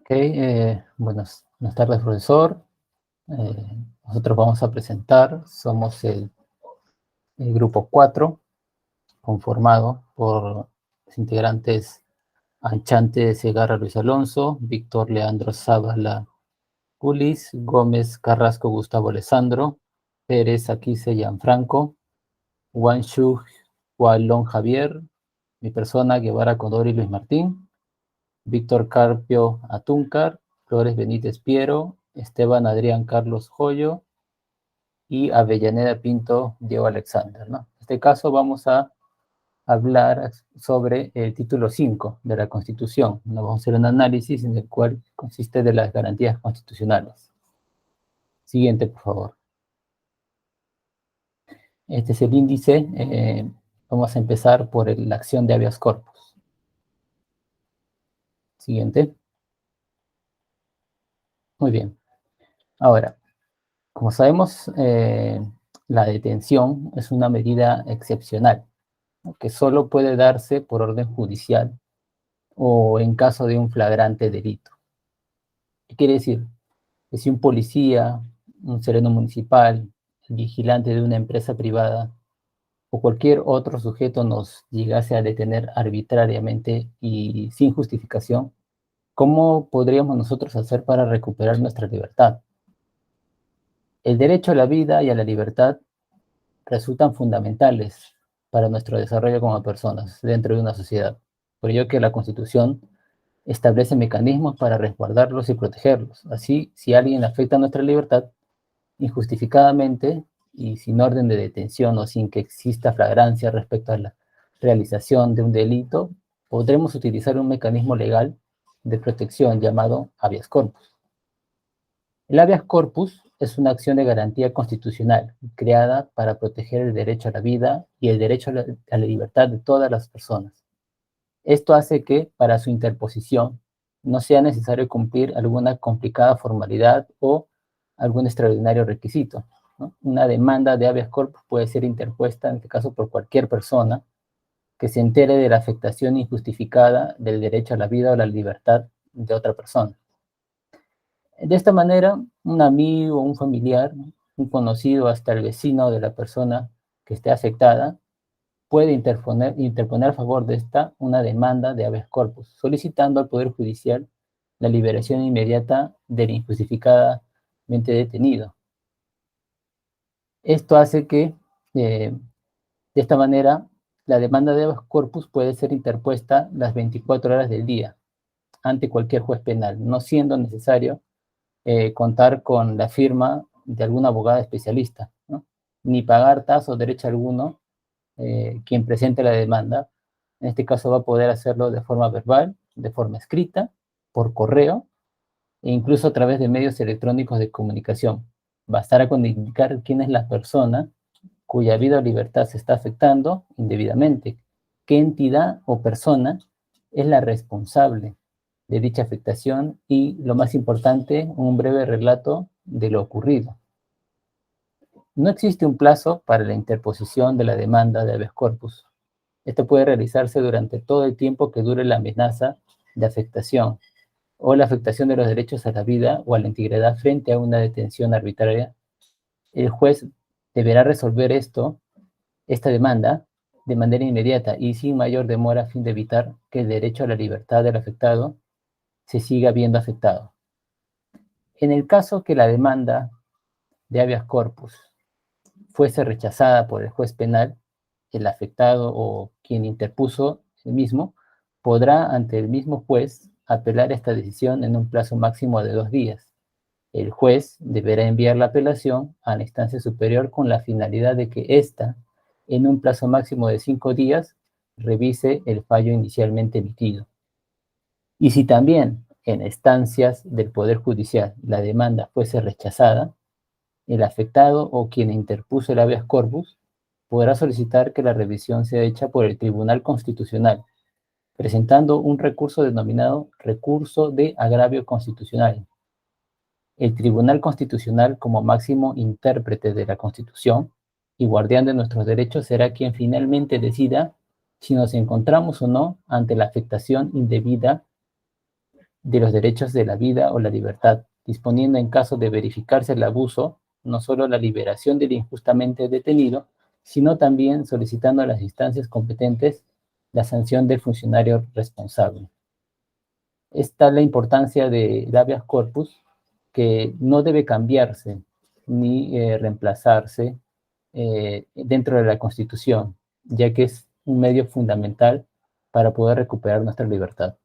Buenas tardes, profesor. Nosotros vamos a presentar, somos el grupo 4, conformado por los integrantes Anchante Segarra Luis Alonso, Víctor Leandro Zavala Ulis, Gómez Carrasco Gustavo Alessandro, Pérez Aquise Gianfranco, Wanshu Hualón Javier, mi persona Guevara Codori Luis Martín, Víctor Carpio Atúncar, Flores Benítez Piero, Esteban Adrián Carlos Joyo y Avellaneda Pinto Diego Alexander, ¿no? En este caso vamos a hablar sobre el título 5 de la Constitución. ¿No? Vamos a hacer un análisis en el cual consiste de las garantías constitucionales. Siguiente, por favor. Este es el índice. Vamos a empezar por la acción de habeas corpus. Siguiente. Muy bien. Ahora, como sabemos, la detención es una medida excepcional, ¿no? Que solo puede darse por orden judicial o en caso de un flagrante delito. ¿Qué quiere decir? Que si un policía, un sereno municipal, el vigilante de una empresa privada o cualquier otro sujeto nos llegase a detener arbitrariamente y sin justificación, ¿cómo podríamos nosotros hacer para recuperar nuestra libertad? El derecho a la vida y a la libertad resultan fundamentales para nuestro desarrollo como personas dentro de una sociedad. Por ello que la Constitución establece mecanismos para resguardarlos y protegerlos. Así, si alguien afecta nuestra libertad injustificadamente y sin orden de detención o sin que exista flagrancia respecto a la realización de un delito, podremos utilizar un mecanismo legal de protección llamado habeas corpus. El habeas corpus es una acción de garantía constitucional creada para proteger el derecho a la vida y el derecho a la libertad de todas las personas. Esto hace que, para su interposición, no sea necesario cumplir alguna complicada formalidad o algún extraordinario requisito, ¿no? Una demanda de habeas corpus puede ser interpuesta, en este caso, por cualquier persona que se entere de la afectación injustificada del derecho a la vida o la libertad de otra persona. De esta manera, un amigo, un familiar, un conocido, hasta el vecino de la persona que esté afectada, puede interponer a favor de esta una demanda de habeas corpus, solicitando al Poder Judicial la liberación inmediata del injustificadamente detenido. Esto hace que, de esta manera, la demanda de habeas corpus puede ser interpuesta las 24 horas del día ante cualquier juez penal, no siendo necesario contar con la firma de alguna abogada especialista, ¿no? Ni pagar tasa o derecho alguno quien presente la demanda. En este caso va a poder hacerlo de forma verbal, de forma escrita, por correo e incluso a través de medios electrónicos de comunicación. Bastará con indicar quién es la persona cuya vida o libertad se está afectando indebidamente, qué entidad o persona es la responsable de dicha afectación y, lo más importante, un breve relato de lo ocurrido. No existe un plazo para la interposición de la demanda de habeas corpus. Esto puede realizarse durante todo el tiempo que dure la amenaza de afectación o la afectación de los derechos a la vida o a la integridad frente a una detención arbitraria. El juez deberá resolver esta demanda de manera inmediata y sin mayor demora a fin de evitar que el derecho a la libertad del afectado se siga viendo afectado. En el caso que la demanda de habeas corpus fuese rechazada por el juez penal, el afectado o quien interpuso el mismo podrá ante el mismo juez apelar esta decisión en un plazo máximo de 2 días. El juez deberá enviar la apelación a la instancia superior con la finalidad de que ésta, en un plazo máximo de 5 días, revise el fallo inicialmente emitido. Y si también en instancias del Poder Judicial la demanda fuese rechazada, el afectado o quien interpuso el habeas corpus podrá solicitar que la revisión sea hecha por el Tribunal Constitucional, presentando un recurso denominado recurso de agravio constitucional. El Tribunal Constitucional, como máximo intérprete de la Constitución y guardián de nuestros derechos, será quien finalmente decida si nos encontramos o no ante la afectación indebida de los derechos de la vida o la libertad, disponiendo en caso de verificarse el abuso, no solo la liberación del injustamente detenido, sino también solicitando a las instancias competentes la sanción del funcionario responsable. Está la importancia del habeas corpus, que no debe cambiarse ni reemplazarse dentro de la Constitución, ya que es un medio fundamental para poder recuperar nuestra libertad.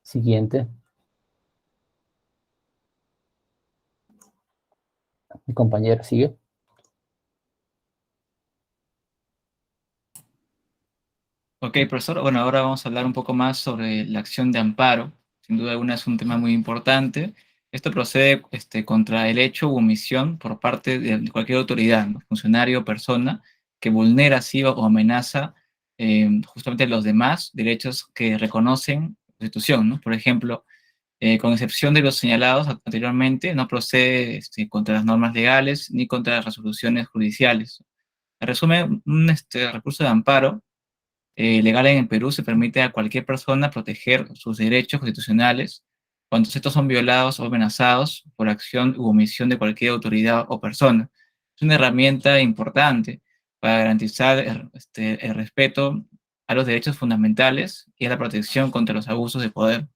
Siguiente. Mi compañero sigue. Ok, profesor. Bueno, ahora vamos a hablar un poco más sobre la acción de amparo. Sin duda alguna es un tema muy importante. Esto procede contra el hecho u omisión por parte de cualquier autoridad, ¿no? Funcionario o persona que vulnera así o amenaza justamente los demás derechos que reconocen la Constitución, ¿no? Por ejemplo, con excepción de los señalados anteriormente, no procede contra las normas legales ni contra las resoluciones judiciales. En resumen, un recurso de amparo legal en el Perú se permite a cualquier persona proteger sus derechos constitucionales cuando estos son violados o amenazados por acción u omisión de cualquier autoridad o persona. Es una herramienta importante para garantizar el respeto a los derechos fundamentales y a la protección contra los abusos de poder.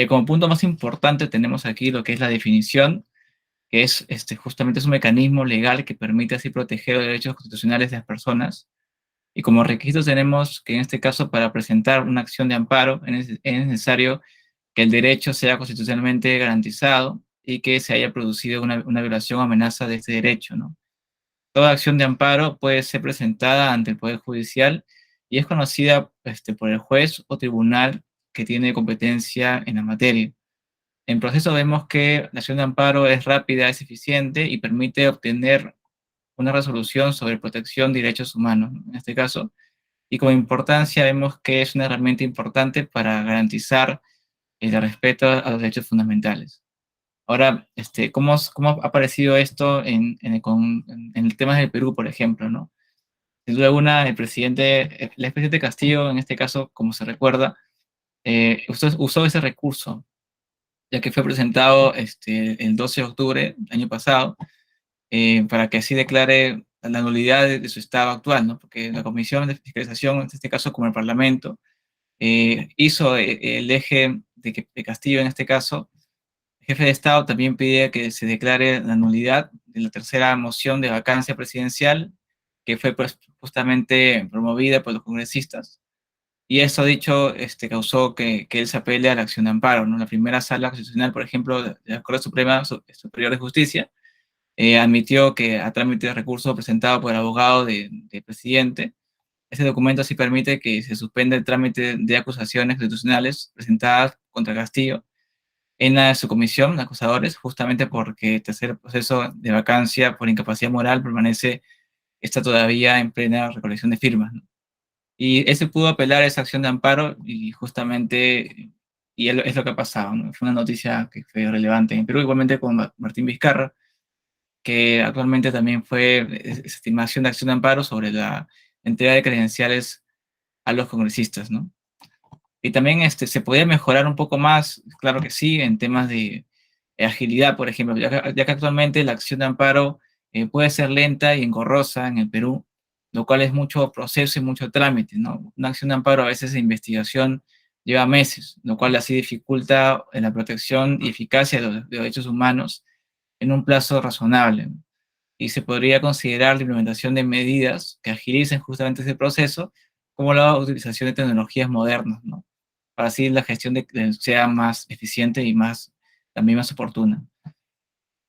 Como punto más importante tenemos aquí lo que es la definición, que es justamente es un mecanismo legal que permite así proteger los derechos constitucionales de las personas. Y como requisitos tenemos que en este caso para presentar una acción de amparo es necesario que el derecho sea constitucionalmente garantizado y que se haya producido una violación o amenaza de este derecho, ¿no? Toda acción de amparo puede ser presentada ante el Poder Judicial y es conocida por el juez o tribunal que tiene competencia en la materia. En proceso vemos que la acción de amparo es rápida, es eficiente y permite obtener una resolución sobre protección de derechos humanos, ¿no? En este caso, y como importancia vemos que es una herramienta importante para garantizar el respeto a los derechos fundamentales. Ahora, ¿cómo ha aparecido esto en el tema del Perú, por ejemplo, ¿no? Sin duda alguna, el expresidente Castillo, en este caso, como se recuerda, usó ese recurso, ya que fue presentado el 12 de octubre del año pasado, para que así declare la nulidad de su estado actual, ¿no? Porque la Comisión de Fiscalización, en este caso como el Parlamento, hizo el eje de Castillo en este caso. El jefe de Estado también pide que se declare la nulidad de la tercera moción de vacancia presidencial, que fue pues, justamente promovida por los congresistas. Y eso dicho, causó que él se apele a la acción de amparo, ¿no? La primera sala constitucional, por ejemplo, de la Corte Suprema Superior de Justicia, admitió que a trámite de recurso presentado por el abogado del presidente, ese documento sí permite que se suspenda el trámite de acusaciones constitucionales presentadas contra Castillo en la subcomisión de acusadores, justamente porque el tercer proceso de vacancia por incapacidad moral está todavía en plena recolección de firmas, ¿no? Y ese pudo apelar a esa acción de amparo y justamente, es lo que ha pasado, ¿no? Fue una noticia que fue relevante en Perú, igualmente con Martín Vizcarra, que actualmente también fue estimación de acción de amparo sobre la entrega de credenciales a los congresistas, ¿no? Y también se podía mejorar un poco más, claro que sí, en temas de agilidad, por ejemplo, ya que actualmente la acción de amparo puede ser lenta y engorrosa en el Perú, lo cual es mucho proceso y mucho trámite, ¿no? Una acción de amparo a veces de investigación lleva meses, lo cual así dificulta la protección y eficacia de los derechos humanos en un plazo razonable, ¿no? Y se podría considerar la implementación de medidas que agilicen justamente ese proceso, como la utilización de tecnologías modernas, ¿no? Para así la gestión sea más eficiente y también más oportuna.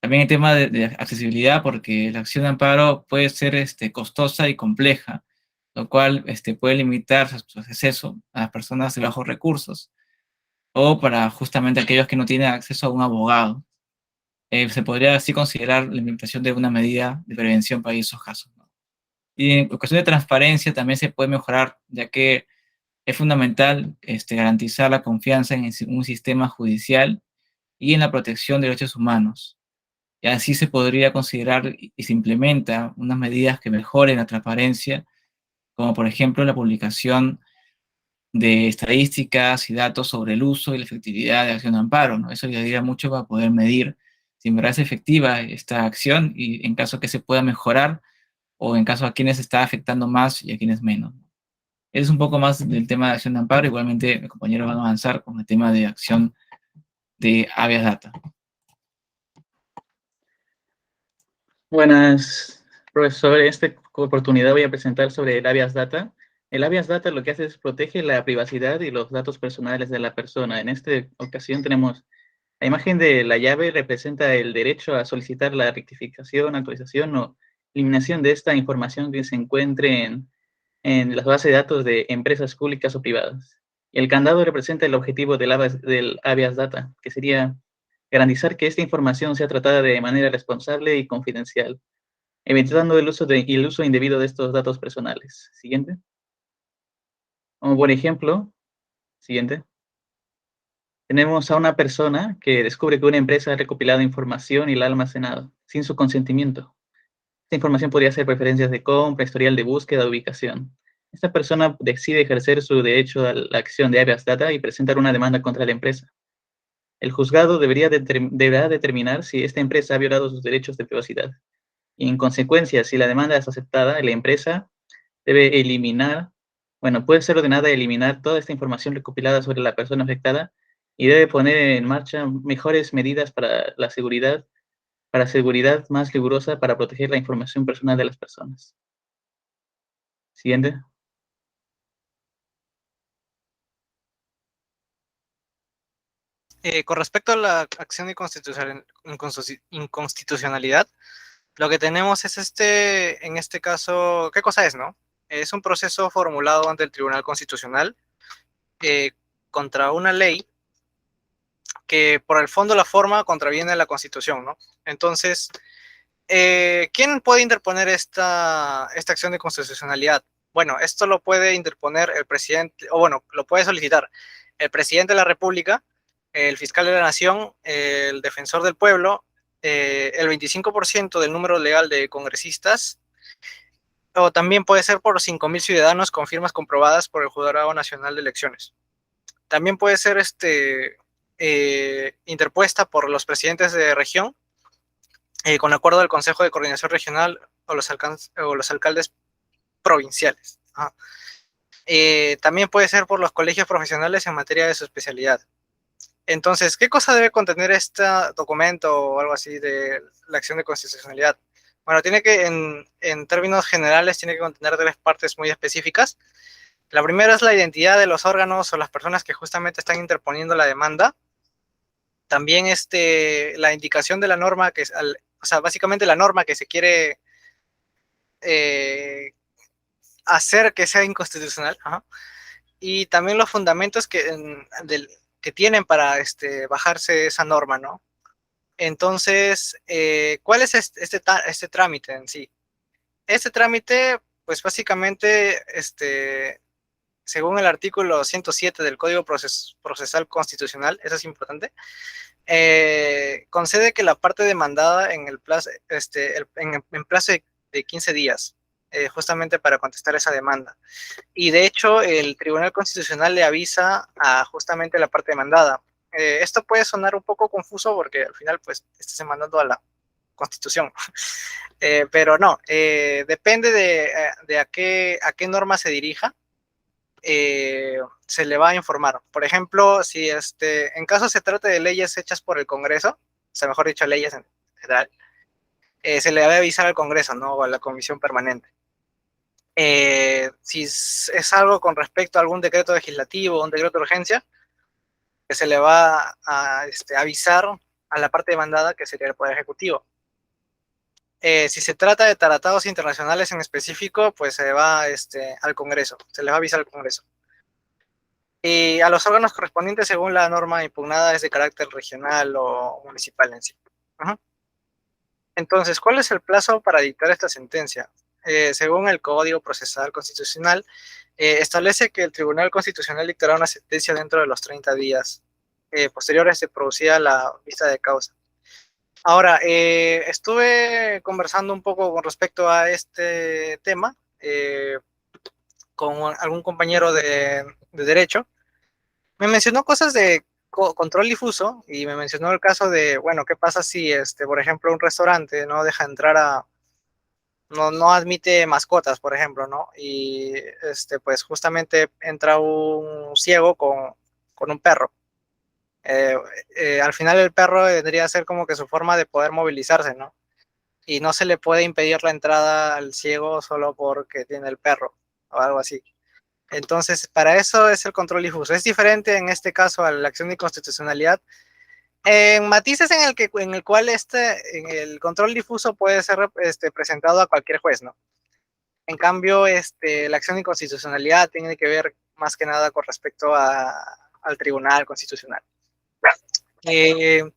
También el tema de accesibilidad, porque la acción de amparo puede ser costosa y compleja, lo cual puede limitar su acceso a las personas de bajos recursos o para justamente aquellos que no tienen acceso a un abogado. Se podría así considerar la implementación de una medida de prevención para esos casos, ¿no? Y en cuestión de transparencia también se puede mejorar, ya que es fundamental garantizar la confianza en un sistema judicial y en la protección de derechos humanos. Y así se podría considerar y se implementa unas medidas que mejoren la transparencia, como por ejemplo la publicación de estadísticas y datos sobre el uso y la efectividad de acción de amparo, ¿no? Eso ayudaría mucho para poder medir si en verdad es efectiva esta acción y en caso que se pueda mejorar o en caso a quienes está afectando más y a quienes menos. Es un poco más del tema de acción de amparo, igualmente mis compañeros van a avanzar con el tema de acción de habeas data. Buenas, profesor. En esta oportunidad voy a presentar sobre el habeas data. El habeas data lo que hace es protege la privacidad y los datos personales de la persona. En esta ocasión tenemos la imagen de la llave, representa el derecho a solicitar la rectificación, actualización o eliminación de esta información que se encuentre en las bases de datos de empresas públicas o privadas. Y el candado representa el objetivo del habeas data, que sería garantizar que esta información sea tratada de manera responsable y confidencial, evitando el uso indebido de estos datos personales. Siguiente. Como por ejemplo, siguiente. Tenemos a una persona que descubre que una empresa ha recopilado información y la ha almacenado sin su consentimiento. Esta información podría ser preferencias de compra, historial de búsqueda, ubicación. Esta persona decide ejercer su derecho a la acción de habeas data y presentar una demanda contra la empresa. El juzgado deberá determinar si esta empresa ha violado sus derechos de privacidad. Y en consecuencia, si la demanda es aceptada, la empresa debe puede ser ordenada a eliminar toda esta información recopilada sobre la persona afectada y debe poner en marcha mejores medidas para seguridad más rigurosa para proteger la información personal de las personas. Siguiente. Con respecto a la acción de inconstitucionalidad, lo que tenemos es en este caso, ¿qué cosa es, no? Es un proceso formulado ante el Tribunal Constitucional contra una ley que por el fondo la forma contraviene a la Constitución, ¿no? Entonces, ¿quién puede interponer esta acción de constitucionalidad? Bueno, esto lo puede interponer el presidente, o bueno, lo puede solicitar el presidente de la República, el fiscal de la Nación, el defensor del pueblo, el 25% del número legal de congresistas, o también puede ser por 5.000 ciudadanos con firmas comprobadas por el Jurado Nacional de Elecciones. También puede ser interpuesta por los presidentes de región, con acuerdo del Consejo de Coordinación Regional o los alcaldes provinciales. También puede ser por los colegios profesionales en materia de su especialidad. Entonces, ¿qué cosa debe contener este documento o algo así de la acción de constitucionalidad? Bueno, tiene que, en términos generales, tiene que contener 3 partes muy específicas. La primera es la identidad de los órganos o las personas que justamente están interponiendo la demanda. También la indicación de la norma, o sea, básicamente la norma que se quiere hacer que sea inconstitucional. Ajá. Y también los fundamentos que tienen para bajarse esa norma, ¿no? Entonces, ¿cuál es este trámite en sí? Este trámite, pues básicamente, según el artículo 107 del Código Procesal Constitucional, eso es importante, concede que la parte demandada en el plazo, en plazo de 15 días, justamente para contestar esa demanda. Y de hecho, el Tribunal Constitucional le avisa a justamente la parte demandada. Esto puede sonar un poco confuso porque al final, pues, estás demandando a la Constitución. Pero no, depende de a qué norma se dirija, se le va a informar. Por ejemplo, si en caso se trate de leyes hechas por el Congreso, o sea, mejor dicho, leyes en general, se le debe avisar al Congreso, ¿no? O a la Comisión Permanente. Si es algo con respecto a algún decreto legislativo o un decreto de urgencia, que se le va a avisar a la parte demandada, que sería el Poder Ejecutivo. Si se trata de tratados internacionales en específico, pues se va al Congreso, se le va a avisar al Congreso. Y a los órganos correspondientes, según la norma impugnada, es de carácter regional o municipal en sí. Uh-huh. Entonces, ¿cuál es el plazo para dictar esta sentencia? Según el Código Procesal Constitucional, establece que el Tribunal Constitucional dictará una sentencia dentro de los 30 días posteriores de producida la vista de causa. Ahora, estuve conversando un poco con respecto a este tema con algún compañero de derecho, me mencionó cosas de control difuso y me mencionó el caso de, bueno, ¿qué pasa si, por ejemplo, un restaurante no deja entrar no admite mascotas, por ejemplo, ¿no? Y, pues justamente entra un ciego con un perro. Al final el perro tendría que ser como que su forma de poder movilizarse, ¿no? Y no se le puede impedir la entrada al ciego solo porque tiene el perro o algo así. Entonces, para eso es el control difuso. Es diferente en este caso a la acción de inconstitucionalidad. En matices en el cual en el control difuso puede ser presentado a cualquier juez, ¿no? En cambio, la acción de inconstitucionalidad tiene que ver más que nada con respecto al Tribunal Constitucional.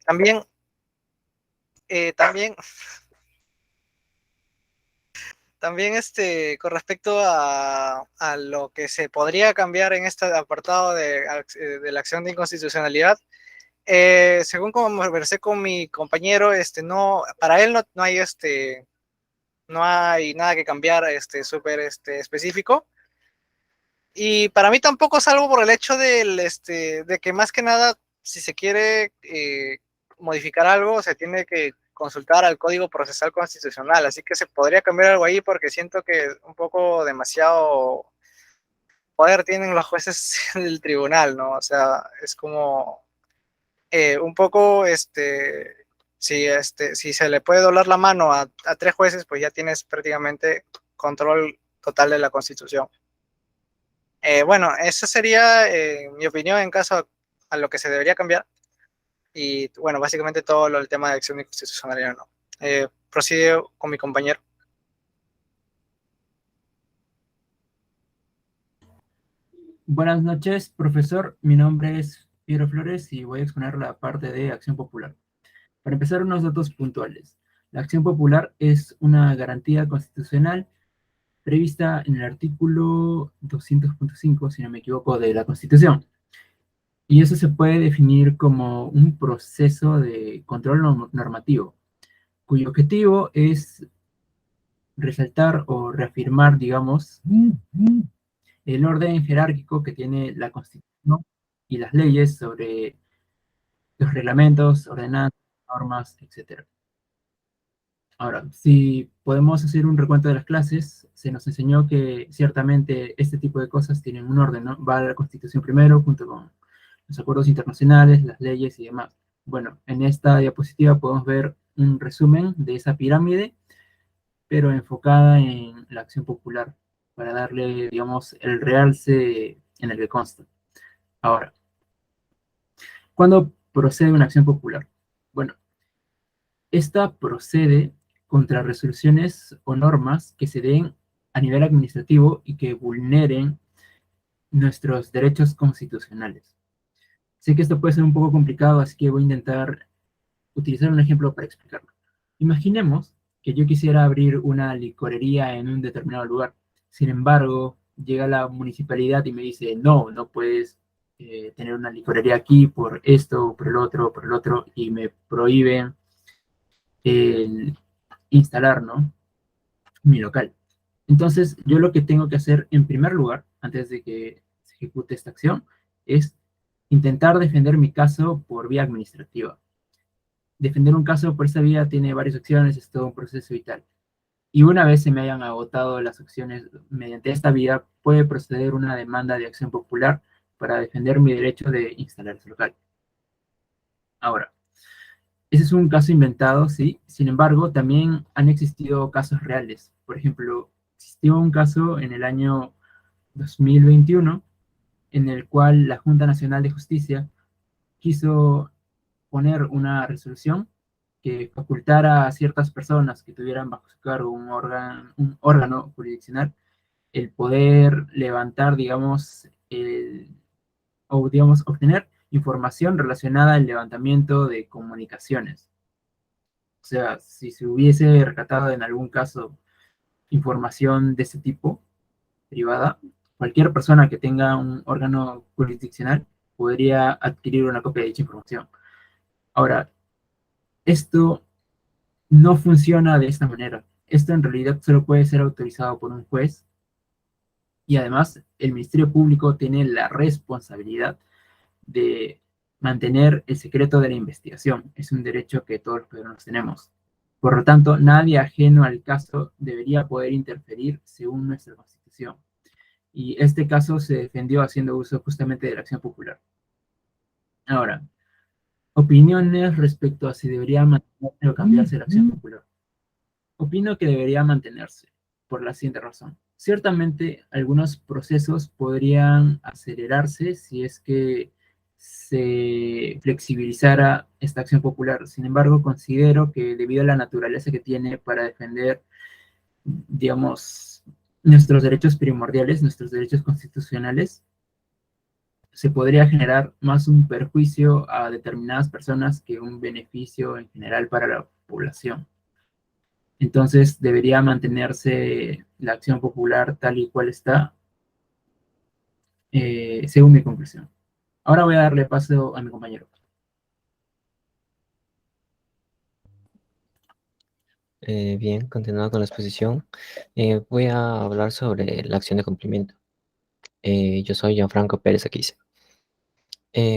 También, con respecto a lo que se podría cambiar en este apartado de la acción de inconstitucionalidad, según conversé con mi compañero, para él no hay nada que cambiar súper específico. Y para mí tampoco, salvo por el hecho de que más que nada, si se quiere modificar algo, se tiene que consultar al Código Procesal Constitucional. Así que se podría cambiar algo ahí porque siento que un poco demasiado poder tienen los jueces del tribunal, ¿no? O sea, es como un poco, si se le puede doblar la mano a 3 jueces, pues ya tienes prácticamente control total de la Constitución. Bueno, esa sería mi opinión en caso a lo que se debería cambiar. Y bueno, básicamente todo el tema de acción inconstitucionalidad, ¿no? Prosigue con mi compañero. Buenas noches, profesor. Mi nombre es Piero Flores y voy a exponer la parte de acción popular. Para empezar, unos datos puntuales. La acción popular es una garantía constitucional prevista en el artículo 200.5, si no me equivoco, de la Constitución. Y eso se puede definir como un proceso de control normativo, cuyo objetivo es resaltar o reafirmar, digamos, el orden jerárquico que tiene la Constitución y las leyes sobre los reglamentos, ordenanzas, normas, etc. Ahora, si podemos hacer un recuento de las clases, se nos enseñó que ciertamente este tipo de cosas tienen un orden, ¿no? Va a la Constitución primero, junto con los acuerdos internacionales, las leyes y demás. Bueno, en esta diapositiva podemos ver un resumen de esa pirámide, pero enfocada en la acción popular, para darle, digamos, el realce en el que consta. Ahora, ¿cuándo procede una acción popular? Bueno, esta procede contra resoluciones o normas que se den a nivel administrativo y que vulneren nuestros derechos constitucionales. Sé que esto puede ser un poco complicado, así que voy a intentar utilizar un ejemplo para explicarlo. Imaginemos que yo quisiera abrir una licorería en un determinado lugar. Sin embargo, llega la municipalidad y me dice, no, no puedes tener una licorería aquí por esto, por el otro, y me prohíben el instalar, ¿no?, mi local. Entonces, yo lo que tengo que hacer en primer lugar, antes de que se ejecute esta acción, es intentar defender mi caso por vía administrativa. Defender un caso por esa vía tiene varias opciones, es todo un proceso y tal. Y una vez se me hayan agotado las opciones mediante esta vía, puede proceder una demanda de acción popular para defender mi derecho de instalar ese local. Ahora, ese es un caso inventado, sí. Sin embargo, también han existido casos reales. Por ejemplo, existió un caso en el año 2021 en el cual la Junta Nacional de Justicia quiso poner una resolución que facultara a ciertas personas que tuvieran bajo su cargo un órgano jurisdiccional el poder levantar, digamos, o digamos, obtener información relacionada al levantamiento de comunicaciones. O sea, si se hubiese recatado en algún caso información de ese tipo, privada, cualquier persona que tenga un órgano jurisdiccional podría adquirir una copia de dicha información. Ahora, esto no funciona de esta manera. Esto en realidad solo puede ser autorizado por un juez Y además, el Ministerio Público tiene la responsabilidad de mantener el secreto de la investigación. Es un derecho que todos los peruanos tenemos. Por lo tanto, nadie ajeno al caso debería poder interferir según nuestra Constitución. Y este caso se defendió haciendo uso justamente de la acción popular. Ahora, opiniones respecto a si debería mantenerse o cambiarse la acción popular. Opino que debería mantenerse, por la siguiente razón. Ciertamente, algunos procesos podrían acelerarse si es que se flexibilizara esta acción popular. Sin embargo, considero que debido a la naturaleza que tiene para defender, digamos, nuestros derechos primordiales, nuestros derechos constitucionales, se podría generar más un perjuicio a determinadas personas que un beneficio en general para la población. Entonces debería mantenerse la acción popular tal y cual está, según mi conclusión. Ahora voy a darle paso a mi compañero. Bien, continuando con la exposición, voy a hablar sobre la acción de cumplimiento. Yo soy Gianfranco Pérez Aquise.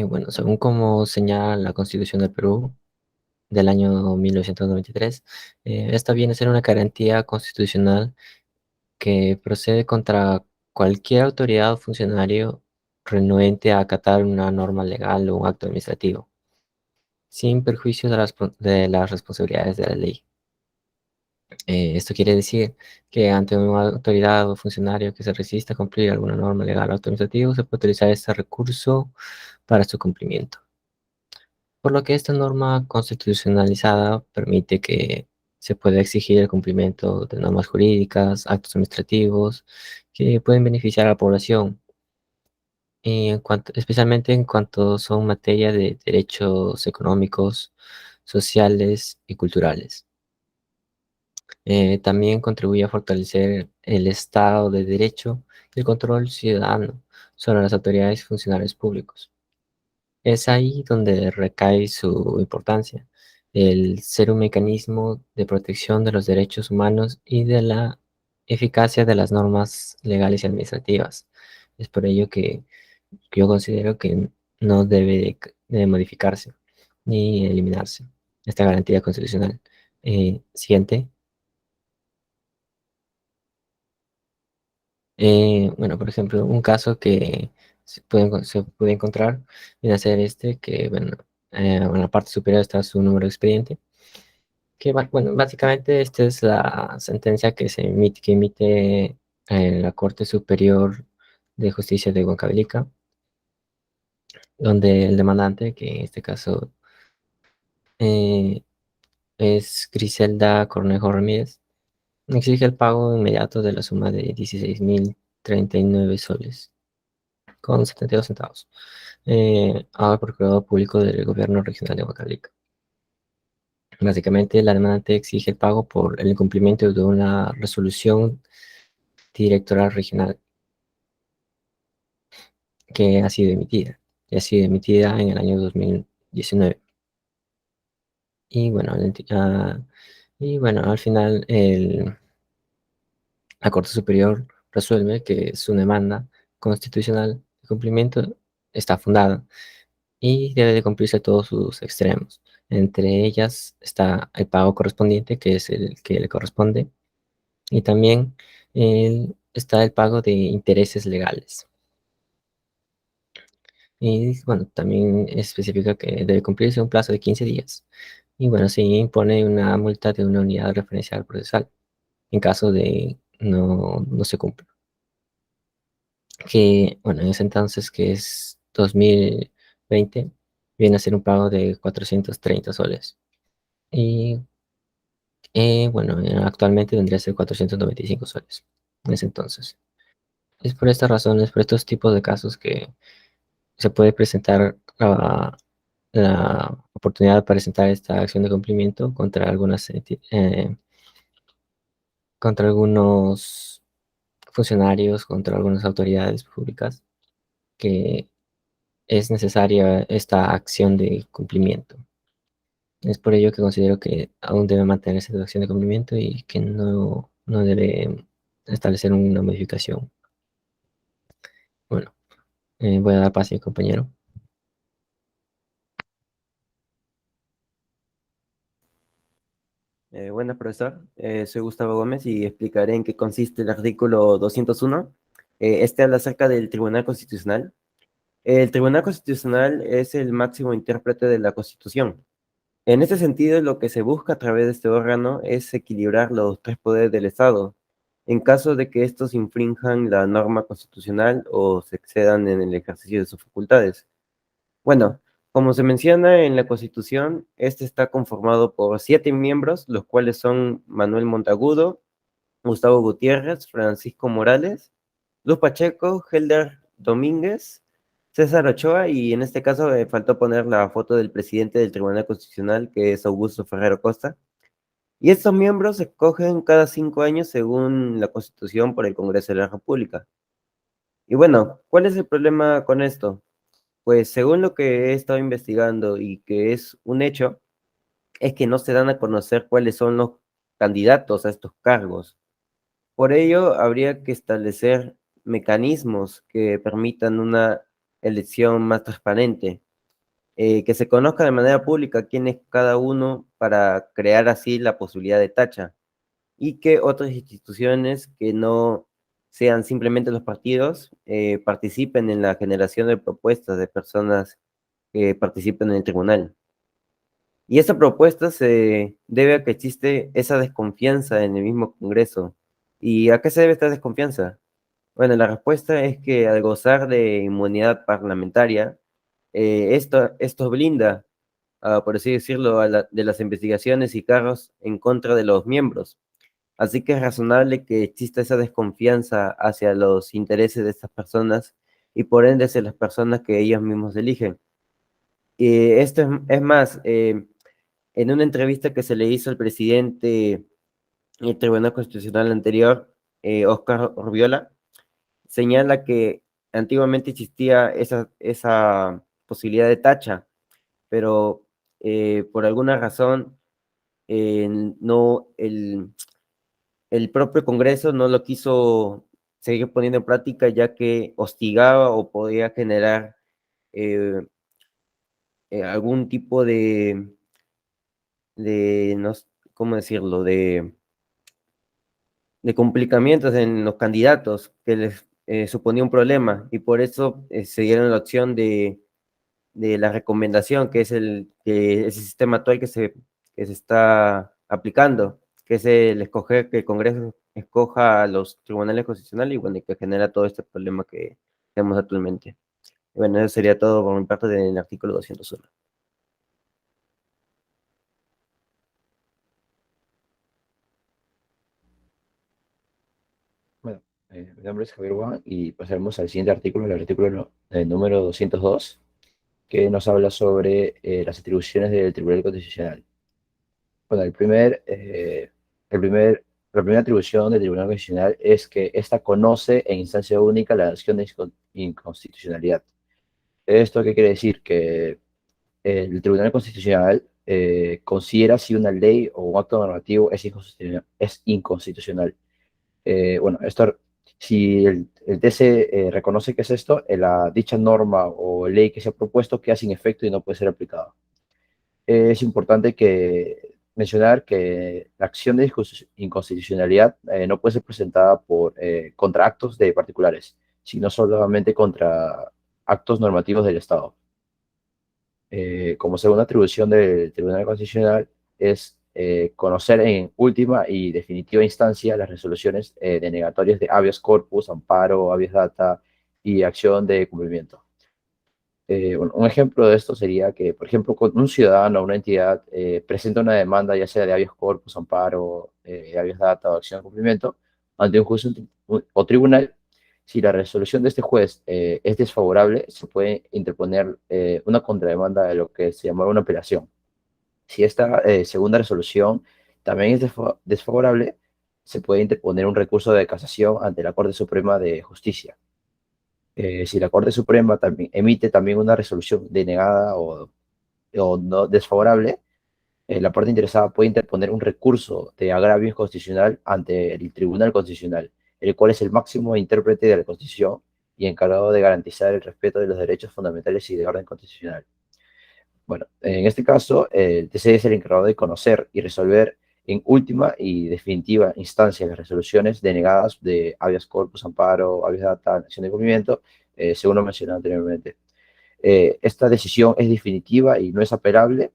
Bueno, según como señala la Constitución del Perú del año 1993, esta viene a ser una garantía constitucional que procede contra cualquier autoridad o funcionario renuente a acatar una norma legal o un acto administrativo, sin perjuicio de las responsabilidades de la ley. Esto quiere decir que ante una autoridad o funcionario que se resista a cumplir alguna norma legal o administrativa, se puede utilizar este recurso para su cumplimiento. Por lo que esta norma constitucionalizada permite que se pueda exigir el cumplimiento de normas jurídicas, actos administrativos que pueden beneficiar a la población, y especialmente en cuanto son materia de derechos económicos, sociales y culturales. También contribuye a fortalecer el Estado de Derecho y el control ciudadano sobre las autoridades y funcionarios públicos. Es ahí donde recae su importancia, el ser un mecanismo de protección de los derechos humanos y de la eficacia de las normas legales y administrativas. Es por ello que yo considero que no debe de modificarse ni eliminarse esta garantía constitucional. Siguiente. Bueno, por ejemplo, un caso que se puede encontrar viene a ser este, que bueno, en la parte superior está su número de expediente, que bueno, básicamente esta es la sentencia que emite la Corte Superior de Justicia de Huancavelica, donde el demandante, que en este caso eh, es Griselda Cornejo Ramírez, exige el pago inmediato de la suma de 16.039 soles con 72 centavos al Procurador Público del Gobierno Regional de Huancavelica. Básicamente, la demandante exige el pago por el incumplimiento de una resolución directoral regional que ha sido emitida, en el año 2019. Y bueno, al final la Corte Superior resuelve que su demanda constitucional de cumplimiento está fundada y debe de cumplirse todos sus extremos. Entre ellas está el pago correspondiente, que es el que le corresponde, y también está el pago de intereses legales. Y bueno, también especifica que debe cumplirse un plazo de 15 días. Y bueno, se impone una multa de una unidad referencial procesal en caso de no se cumpla. Que bueno, en ese entonces, que es 2020, viene a ser un pago de 430 soles. Y bueno, actualmente vendría a ser 495 soles en ese entonces. Es por estas razones, por estos tipos de casos, que se puede presentar la oportunidad de presentar esta acción de cumplimiento contra algunos funcionarios, contra algunas autoridades públicas, que es necesaria esta acción de cumplimiento. Es por ello que considero que aún debe mantenerse la acción de cumplimiento y que no debe establecer una modificación. Bueno, voy a dar paso a mi compañero. Buenas, profesor. Soy Gustavo Gómez y explicaré en qué consiste el artículo 201. Este habla acerca del Tribunal Constitucional. El Tribunal Constitucional es el máximo intérprete de la Constitución. En este sentido, lo que se busca a través de este órgano es equilibrar los tres poderes del Estado, en caso de que estos infrinjan la norma constitucional o se excedan en el ejercicio de sus facultades. Bueno, como se menciona en la Constitución, este está conformado por 7 miembros, los cuales son Manuel Montagudo, Gustavo Gutiérrez, Francisco Morales, Luz Pacheco, Helder Domínguez, César Ochoa, y en este caso faltó poner la foto del presidente del Tribunal Constitucional, que es Augusto Ferrero Costa. Y estos miembros se escogen cada 5 años según la Constitución por el Congreso de la República. Y bueno, ¿cuál es el problema con esto? Pues según lo que he estado investigando y que es un hecho, es que no se dan a conocer cuáles son los candidatos a estos cargos. Por ello, habría que establecer mecanismos que permitan una elección más transparente, que se conozca de manera pública quién es cada uno para crear así la posibilidad de tacha, y que otras instituciones que no sean simplemente los partidos participen en la generación de propuestas de personas que participen en el tribunal. Y esta propuesta se debe a que existe esa desconfianza en el mismo Congreso. ¿Y a qué se debe esta desconfianza? Bueno, la respuesta es que al gozar de inmunidad parlamentaria, esto blinda, por así decirlo, de las investigaciones y cargos en contra de los miembros. Así que es razonable que exista esa desconfianza hacia los intereses de estas personas y por ende hacia las personas que ellos mismos eligen. Y esto es más, en una entrevista que se le hizo al presidente del Tribunal Constitucional anterior, Óscar Rubiola, señala que antiguamente existía esa posibilidad de tacha, pero por alguna razón no, el propio Congreso no lo quiso seguir poniendo en práctica, ya que hostigaba o podía generar eh, algún tipo no, ¿cómo decirlo?, de complicamientos en los candidatos que les suponía un problema, y por eso se dieron la opción de la recomendación, que es ese sistema actual que se está aplicando, que es el escoger, que el Congreso escoja a los tribunales constitucionales, y bueno, y que genera todo este problema que tenemos actualmente. Y bueno, eso sería todo por mi parte del artículo 201. Bueno, mi nombre es Javier Juan y pasaremos al siguiente artículo, el artículo número 202, que nos habla sobre las atribuciones del Tribunal Constitucional. Bueno, la primera atribución del Tribunal Constitucional es que ésta conoce en instancia única la acción de inconstitucionalidad. ¿Esto qué quiere decir? Que el Tribunal Constitucional considera si una ley o un acto normativo es inconstitucional. Bueno, si el TC reconoce que es esto, dicha norma o ley que se ha propuesto queda sin efecto y no puede ser aplicada. Es importante mencionar que la acción de inconstitucionalidad no puede ser presentada contra actos de particulares, sino solamente contra actos normativos del Estado. Como segunda atribución del Tribunal Constitucional es conocer en última y definitiva instancia las resoluciones denegatorias de habeas corpus, amparo, habeas data y acción de cumplimiento. Un ejemplo de esto sería que, por ejemplo, un ciudadano o una entidad presenta una demanda, ya sea de habeas corpus, amparo, habeas data o acción de cumplimiento, ante un juez o tribunal. Si la resolución de este juez es desfavorable, se puede interponer una contrademanda de lo que se llama una apelación. Si esta segunda resolución también es desfavorable, se puede interponer un recurso de casación ante la Corte Suprema de Justicia. Si la Corte Suprema también emite también una resolución denegada o no desfavorable, la parte interesada puede interponer un recurso de agravio inconstitucional ante el Tribunal Constitucional, el cual es el máximo intérprete de la Constitución y encargado de garantizar el respeto de los derechos fundamentales y de orden constitucional. Bueno, en este caso, el TC es el encargado de conocer y resolver en última y definitiva instancia las resoluciones denegadas de habeas corpus, amparo, habeas data, acción de cumplimiento, según lo mencionado anteriormente. Esta decisión es definitiva y no es apelable,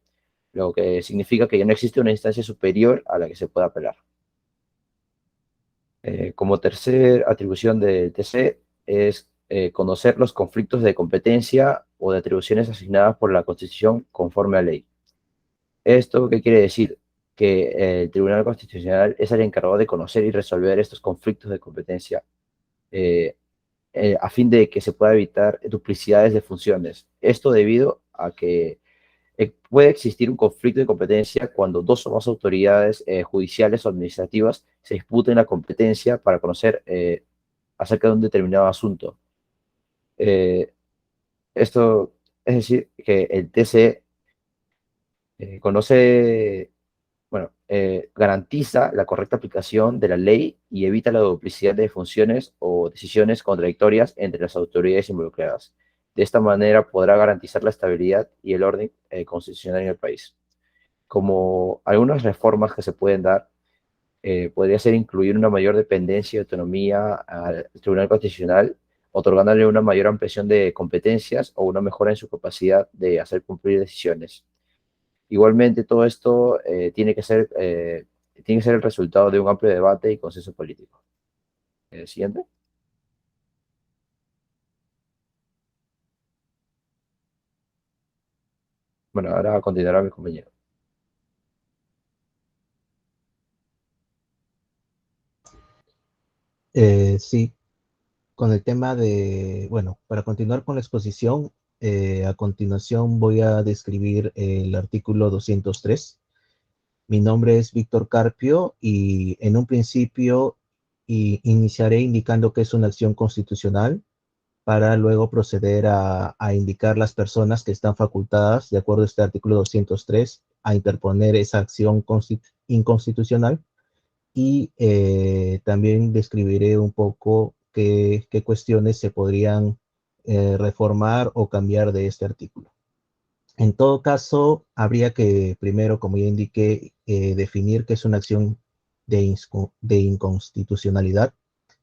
lo que significa que ya no existe una instancia superior a la que se pueda apelar. Como tercera atribución del TC es conocer los conflictos de competencia o de atribuciones asignadas por la Constitución conforme a ley. ¿Esto qué quiere decir? Que el Tribunal Constitucional es el encargado de conocer y resolver estos conflictos de competencia a fin de que se pueda evitar duplicidades de funciones. Esto debido a que puede existir un conflicto de competencia cuando dos o más autoridades judiciales o administrativas se disputen la competencia para conocer acerca de un determinado asunto. Esto es decir, que el TC garantiza la correcta aplicación de la ley y evita la duplicidad de funciones o decisiones contradictorias entre las autoridades involucradas. De esta manera podrá garantizar la estabilidad y el orden constitucional en el país. Como algunas reformas que se pueden dar, podría ser incluir una mayor dependencia y autonomía al Tribunal Constitucional, otorgándole una mayor ampliación de competencias o una mejora en su capacidad de hacer cumplir decisiones. Igualmente, todo esto tiene que ser el resultado de un amplio debate y consenso político. Siguiente. Bueno, ahora continuará mi compañero. Sí, con el tema de, bueno, para continuar con la exposición, a continuación voy a describir el artículo 203. Mi nombre es Víctor Carpio y en un principio iniciaré indicando que es una acción constitucional para luego proceder a indicar las personas que están facultadas, de acuerdo a este artículo 203, a interponer esa acción inconstitucional. Y también describiré un poco qué cuestiones se podrían reformar o cambiar de este artículo. En todo caso, habría que primero, como ya indiqué, definir qué es una acción de inconstitucionalidad,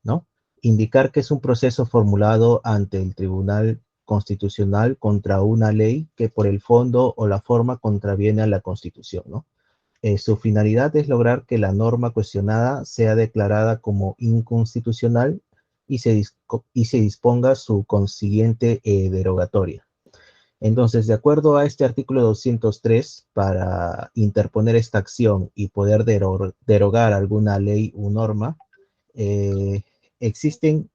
¿no? Indicar que es un proceso formulado ante el Tribunal Constitucional contra una ley que por el fondo o la forma contraviene a la Constitución, ¿no? Su finalidad es lograr que la norma cuestionada sea declarada como inconstitucional y se disponga su consiguiente derogatoria. Entonces, de acuerdo a este artículo 203, para interponer esta acción y poder derogar alguna ley u norma, existen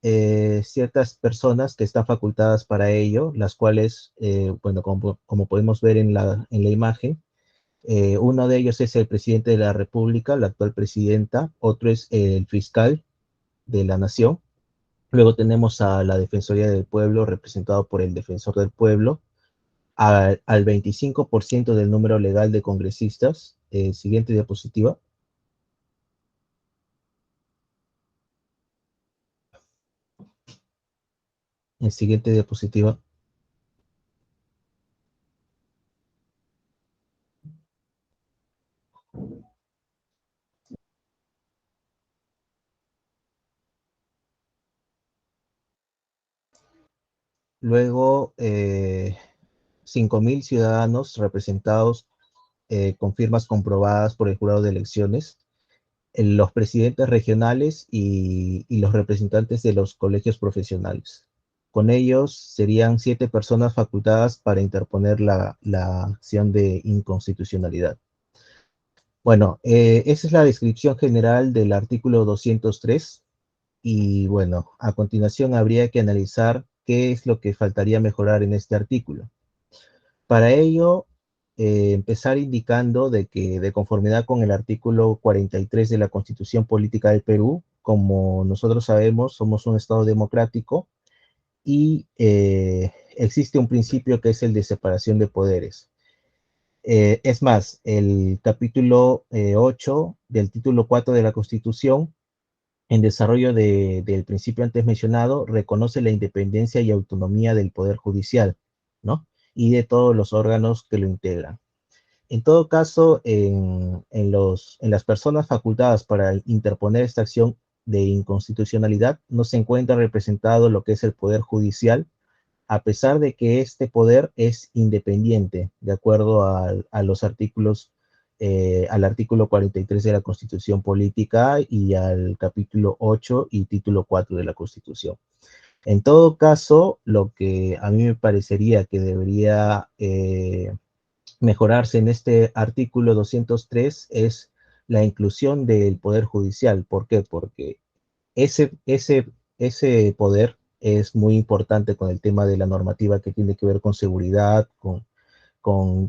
ciertas personas que están facultadas para ello, las cuales, bueno, como podemos ver en la imagen, uno de ellos es el presidente de la República, la actual presidenta, otro es el fiscal de la Nación. Luego tenemos a la Defensoría del Pueblo, representado por el Defensor del Pueblo, al 25% del número legal de congresistas. Siguiente diapositiva. Siguiente diapositiva. Luego, 5.000 ciudadanos representados con firmas comprobadas por el jurado de elecciones, los presidentes regionales y los representantes de los colegios profesionales. Con ellos serían 7 personas facultadas para interponer la acción de inconstitucionalidad. Bueno, esa es la descripción general del artículo 203 y bueno, a continuación habría que analizar qué es lo que faltaría mejorar en este artículo. Para ello, empezar indicando de que de conformidad con el artículo 43 de la Constitución Política del Perú, como nosotros sabemos, somos un Estado democrático y existe un principio que es el de separación de poderes. Es más, el capítulo 8 del título 4 de la Constitución en desarrollo del principio antes mencionado, reconoce la independencia y autonomía del Poder Judicial, ¿no? Y de todos los órganos que lo integran. En todo caso, en las personas facultadas para interponer esta acción de inconstitucionalidad, no se encuentra representado lo que es el Poder Judicial, a pesar de que este poder es independiente, de acuerdo a los artículos, al artículo 43 de la Constitución Política y al capítulo 8 y título 4 de la Constitución. En todo caso, lo que a mí me parecería que debería mejorarse en este artículo 203 es la inclusión del Poder Judicial. ¿Por qué? Porque ese poder es muy importante con el tema de la normativa que tiene que ver con seguridad, con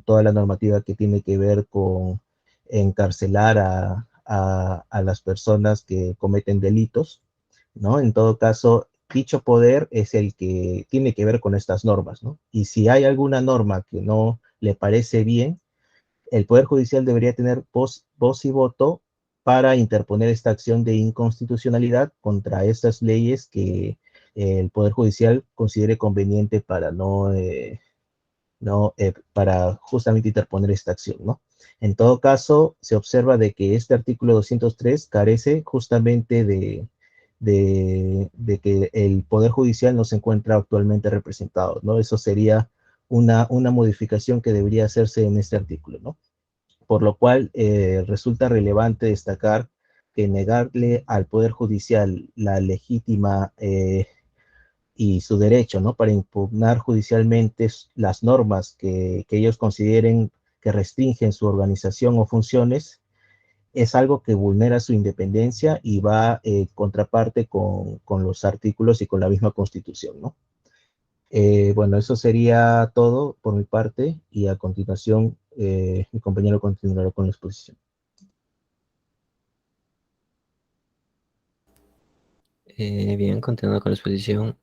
toda la normativa que tiene que ver con encarcelar a las personas que cometen delitos, ¿no? En todo caso, dicho poder es el que tiene que ver con estas normas, ¿no? Y si hay alguna norma que no le parece bien, el Poder Judicial debería tener voz y voto para interponer esta acción de inconstitucionalidad contra estas leyes que el Poder Judicial considere conveniente para para justamente interponer esta acción, ¿no? En todo caso, se observa de que este artículo 203 carece justamente de que el Poder Judicial no se encuentra actualmente representado, ¿no? Eso sería una modificación que debería hacerse en este artículo, ¿no? Por lo cual resulta relevante destacar que negarle al Poder Judicial la legítima y su derecho, ¿no? Para impugnar judicialmente las normas que ellos consideren que restringen su organización o funciones, es algo que vulnera su independencia y va contraparte con los artículos y con la misma Constitución, ¿no? Bueno, eso sería todo por mi parte y a continuación mi compañero continuará con la exposición. Bien, continuando con la exposición.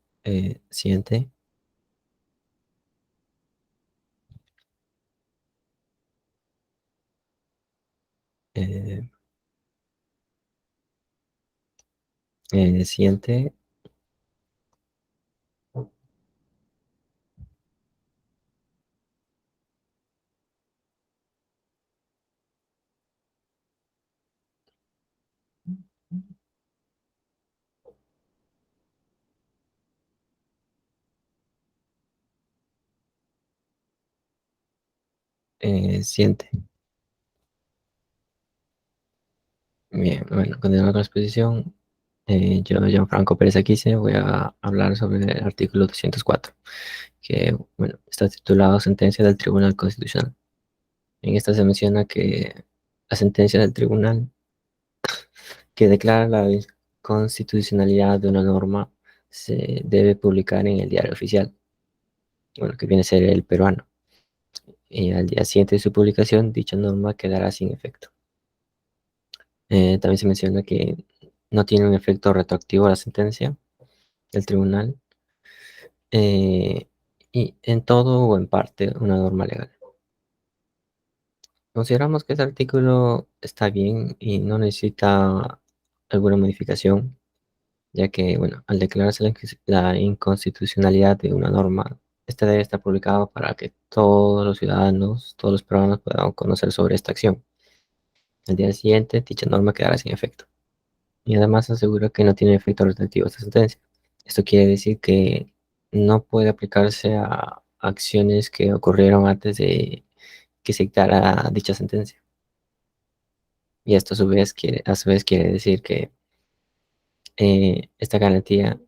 Siguiente. Siguiente. Siguiente. Bien, bueno, continuando con la exposición. Yo, Gianfranco Pérez Aquise, voy a hablar sobre el artículo 204, que, bueno, está titulado Sentencia del Tribunal Constitucional. En esta se menciona que la sentencia del tribunal que declara la constitucionalidad de una norma se debe publicar en el diario oficial, bueno, que viene a ser el peruano. Y al día siguiente de su publicación, dicha norma quedará sin efecto. También se menciona que no tiene un efecto retroactivo la sentencia del tribunal, y en todo o en parte una norma legal. Consideramos que este artículo está bien y no necesita alguna modificación, ya que, bueno, al declararse la inconstitucionalidad de una norma, esta debe estar publicado para que todos los ciudadanos, todos los peruanos puedan conocer sobre esta acción. Al día siguiente, dicha norma quedará sin efecto. Y además asegura que no tiene efecto retroactivo esta sentencia. Esto quiere decir que no puede aplicarse a acciones que ocurrieron antes de que se dictara dicha sentencia. Y esto a su vez quiere decir que esta garantía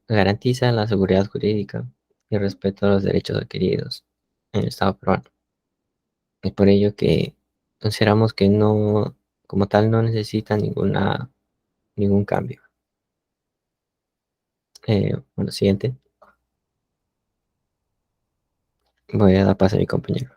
garantiza la seguridad jurídica y el respeto a los derechos adquiridos en el Estado peruano. Es por ello que consideramos que no, como tal, no necesita ningún cambio. Bueno, siguiente. Voy a dar paso a mi compañero.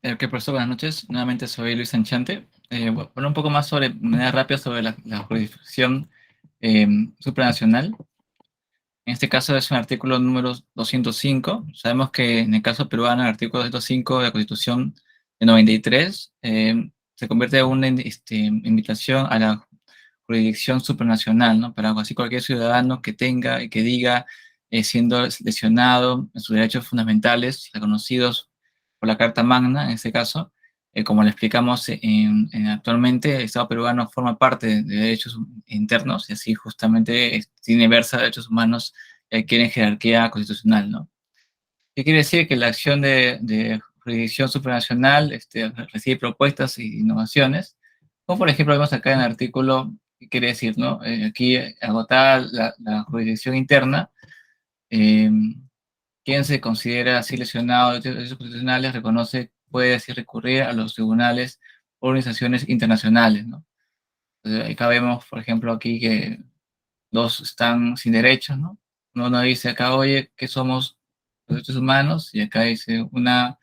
¿Qué profesor? Buenas noches. Nuevamente soy Luis Sanchante. Bueno, un poco más sobre, de manera rápida, sobre la jurisdicción supranacional. En este caso es un artículo número 205. Sabemos que en el caso peruano el artículo 205 de la Constitución de 93 se convierte en una invitación a la jurisdicción supranacional, ¿no? Para así cualquier ciudadano que tenga y que diga siendo lesionado en sus derechos fundamentales reconocidos por la Carta Magna, en este caso, como le explicamos actualmente, el Estado peruano forma parte de derechos internos y así justamente tiene versa derechos humanos y adquieren jerarquía constitucional, ¿no? ¿Qué quiere decir? Que la acción de jurisdicción supranacional recibe propuestas e innovaciones, como por ejemplo vemos acá en el artículo, ¿qué quiere decir, no? Aquí agotada la jurisdicción interna, eh, quien se considera así lesionado de derechos constitucionales reconoce, puede así recurrir a los tribunales o organizaciones internacionales, ¿no? Entonces, acá vemos, por ejemplo, aquí que dos están sin derechos, ¿no? Uno dice acá, oye, ¿qué somos los derechos humanos? Y acá dice una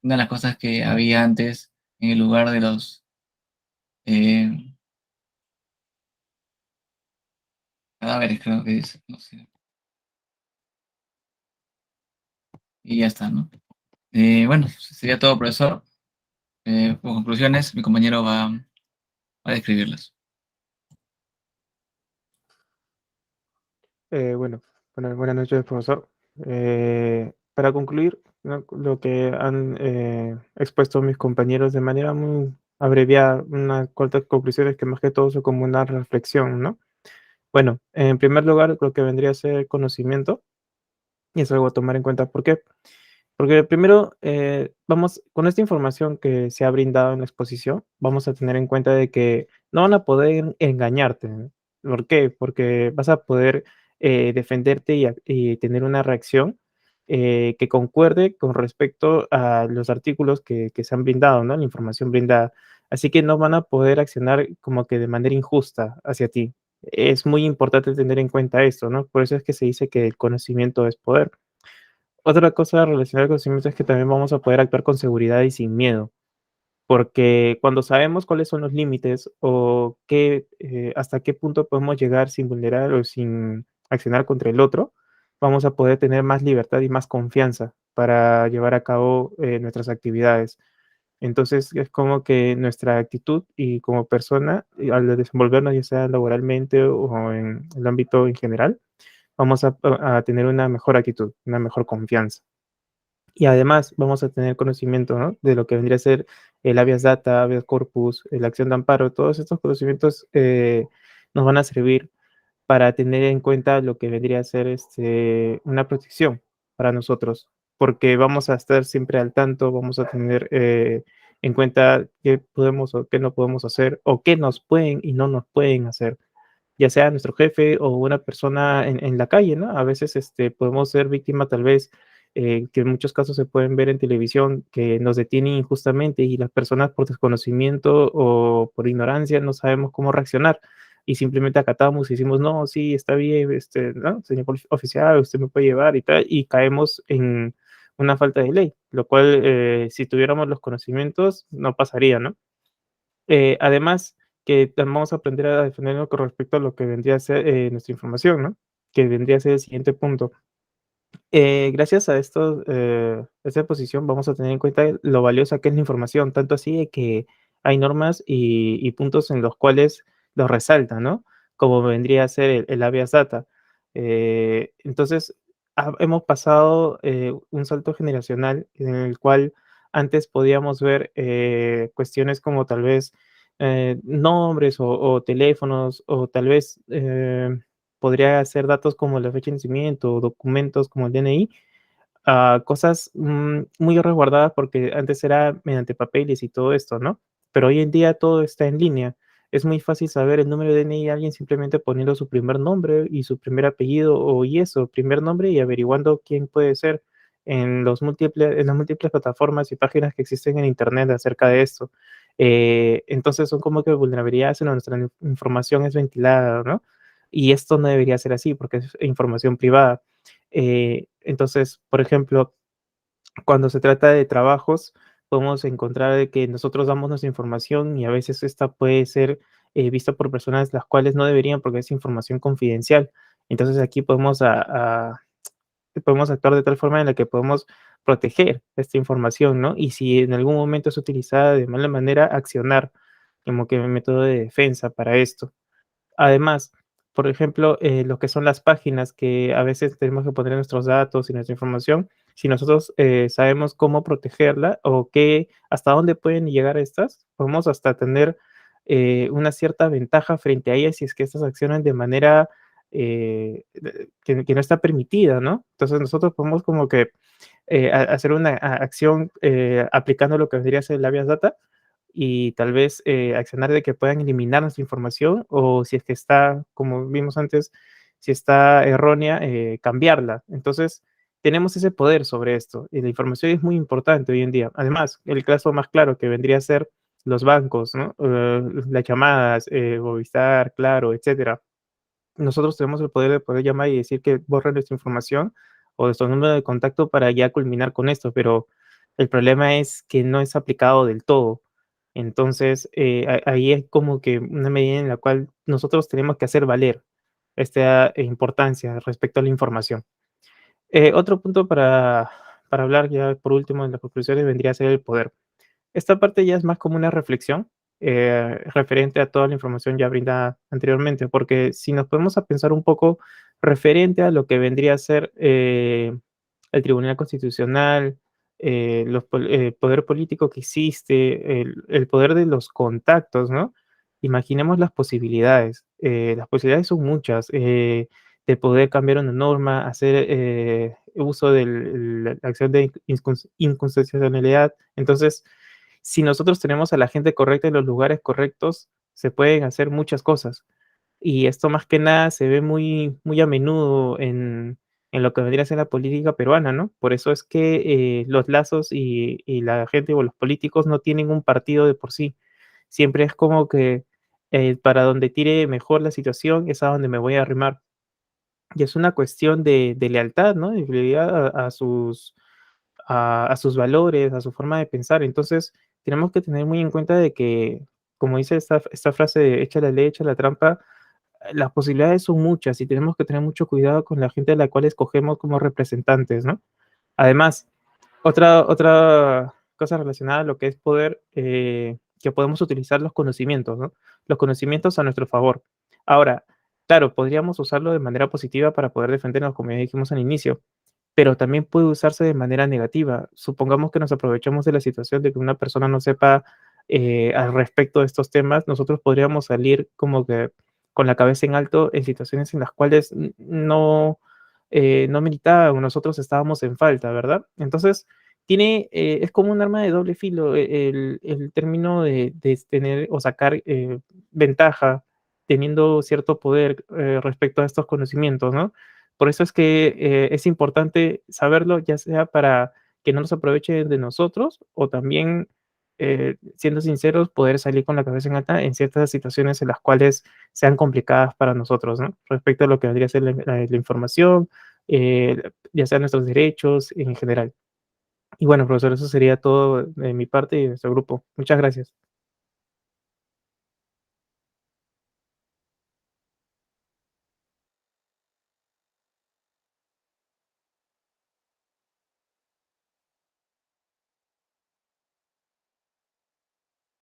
de las cosas que había antes en el lugar de los cadáveres, creo que dice, no sé. Y ya está, ¿no? Bueno, sería todo, profesor. Por conclusiones, mi compañero va a describirlas. Bueno, buenas noches, profesor. Para concluir, ¿no? Lo que han expuesto mis compañeros de manera muy abreviada, unas cuantas conclusiones que más que todo son como una reflexión, ¿no? Bueno, en primer lugar, lo que vendría a ser conocimiento, y es algo a tomar en cuenta. ¿Por qué? Porque primero, vamos, con esta información que se ha brindado en la exposición, vamos a tener en cuenta de que no van a poder engañarte, ¿no? ¿Por qué? Porque vas a poder defenderte y tener una reacción que concuerde con respecto a los artículos que se han brindado, ¿no? La información brindada. Así que no van a poder accionar como que de manera injusta hacia ti. Es muy importante tener en cuenta esto, ¿no? Por eso es que se dice que el conocimiento es poder. Otra cosa relacionada al conocimiento es que también vamos a poder actuar con seguridad y sin miedo, porque cuando sabemos cuáles son los límites o qué, hasta qué punto podemos llegar sin vulnerar o sin accionar contra el otro, vamos a poder tener más libertad y más confianza para llevar a cabo nuestras actividades. Entonces es como que nuestra actitud y como persona, al desenvolvernos ya sea laboralmente o en el ámbito en general, vamos a tener una mejor actitud, una mejor confianza. Y además vamos a tener conocimiento, ¿no? De lo que vendría a ser el habeas data, habeas corpus, la acción de amparo. Todos estos conocimientos nos van a servir para tener en cuenta lo que vendría a ser una protección para nosotros, porque vamos a estar siempre al tanto, vamos a tener en cuenta qué podemos o qué no podemos hacer, o qué nos pueden y no nos pueden hacer, ya sea nuestro jefe o una persona en la calle, ¿no? A veces podemos ser víctima tal vez, que en muchos casos se pueden ver en televisión, que nos detienen injustamente y las personas por desconocimiento o por ignorancia no sabemos cómo reaccionar y simplemente acatamos y decimos, no, sí, está bien, ¿no? Señor oficial, usted me puede llevar y tal, y caemos en una falta de ley, lo cual, si tuviéramos los conocimientos, no pasaría, ¿no? Además, que vamos a aprender a defendernos con respecto a lo que vendría a ser nuestra información, ¿no? Que vendría a ser el siguiente punto. Gracias a esta posición vamos a tener en cuenta lo valiosa que es la información, tanto así de que hay normas y puntos en los cuales los resaltan, ¿no? Como vendría a ser el habeas data. Entonces, hemos pasado un salto generacional en el cual antes podíamos ver cuestiones como tal vez nombres o teléfonos o tal vez podría ser datos como la fecha de nacimiento o documentos como el DNI, a cosas muy resguardadas porque antes era mediante papeles y todo esto, ¿no? Pero hoy en día todo está en línea. Es muy fácil saber el número de DNI de alguien simplemente poniendo su primer nombre y su primer apellido y eso, primer nombre y averiguando quién puede ser en las múltiples plataformas y páginas que existen en Internet acerca de esto. Entonces son como que vulnerabilidades en nuestra información es ventilada, ¿no? Y esto no debería ser así porque es información privada. Entonces, por ejemplo, cuando se trata de trabajos, podemos encontrar de que nosotros damos nuestra información y a veces esta puede ser vista por personas las cuales no deberían porque es información confidencial. Entonces aquí podemos actuar de tal forma en la que podemos proteger esta información, ¿no? Y si en algún momento es utilizada de mala manera, accionar como que método de defensa para esto. Además, por ejemplo, lo que son las páginas que a veces tenemos que poner nuestros datos y nuestra información, si nosotros sabemos cómo protegerla o hasta dónde pueden llegar estas, podemos hasta tener una cierta ventaja frente a ellas si es que estas accionan de manera que no está permitida, ¿no? Entonces nosotros podemos como que hacer una acción aplicando lo que vendría a ser el habeas data y tal vez accionar de que puedan eliminar nuestra información o si es que está, como vimos antes, si está errónea, cambiarla. Entonces, tenemos ese poder sobre esto y la información es muy importante hoy en día. Además, el caso más claro que vendría a ser los bancos, ¿no? Las llamadas, Movistar, Claro, etcétera. Nosotros tenemos el poder de poder llamar y decir que borren nuestra información o nuestro número de contacto para ya culminar con esto, pero el problema es que no es aplicado del todo. Entonces, ahí es como que una medida en la cual nosotros tenemos que hacer valer esta importancia respecto a la información. Otro punto para hablar ya por último en las conclusiones vendría a ser el poder. Esta parte ya es más como una reflexión referente a toda la información ya brindada anteriormente, porque si nos podemos a pensar un poco referente a lo que vendría a ser el Tribunal Constitucional, el poder político que existe, el poder de los contactos, ¿no? Imaginemos las posibilidades son muchas, de poder cambiar una norma, hacer uso de la acción de inconstitucionalidad. Entonces, si nosotros tenemos a la gente correcta en los lugares correctos, se pueden hacer muchas cosas. Y esto más que nada se ve muy, muy a menudo en lo que vendría a ser la política peruana, ¿no? Por eso es que los lazos y la gente o los políticos no tienen un partido de por sí. Siempre es como que para donde tire mejor la situación es a donde me voy a arrimar. Y es una cuestión de lealtad, ¿no? De fidelidad a sus valores, a su forma de pensar. Entonces, tenemos que tener muy en cuenta de que, como dice esta frase de echa la ley, echa la trampa, las posibilidades son muchas y tenemos que tener mucho cuidado con la gente a la cual escogemos como representantes, ¿no? Además, otra cosa relacionada a lo que es poder, que podemos utilizar los conocimientos, ¿no? Los conocimientos a nuestro favor. Ahora, claro, podríamos usarlo de manera positiva para poder defendernos, como ya dijimos al inicio, pero también puede usarse de manera negativa. Supongamos que nos aprovechamos de la situación de que una persona no sepa al respecto de estos temas, nosotros podríamos salir como que con la cabeza en alto en situaciones en las cuales no militaban, nosotros estábamos en falta, ¿verdad? Entonces, es como un arma de doble filo el término de tener o sacar ventaja teniendo cierto poder respecto a estos conocimientos, ¿no? Por eso es que es importante saberlo, ya sea para que no nos aprovechen de nosotros o también, siendo sinceros, poder salir con la cabeza en alta en ciertas situaciones en las cuales sean complicadas para nosotros, ¿no? Respecto a lo que vendría a ser la información, ya sean nuestros derechos en general. Y bueno, profesor, eso sería todo de mi parte y de nuestro grupo. Muchas gracias.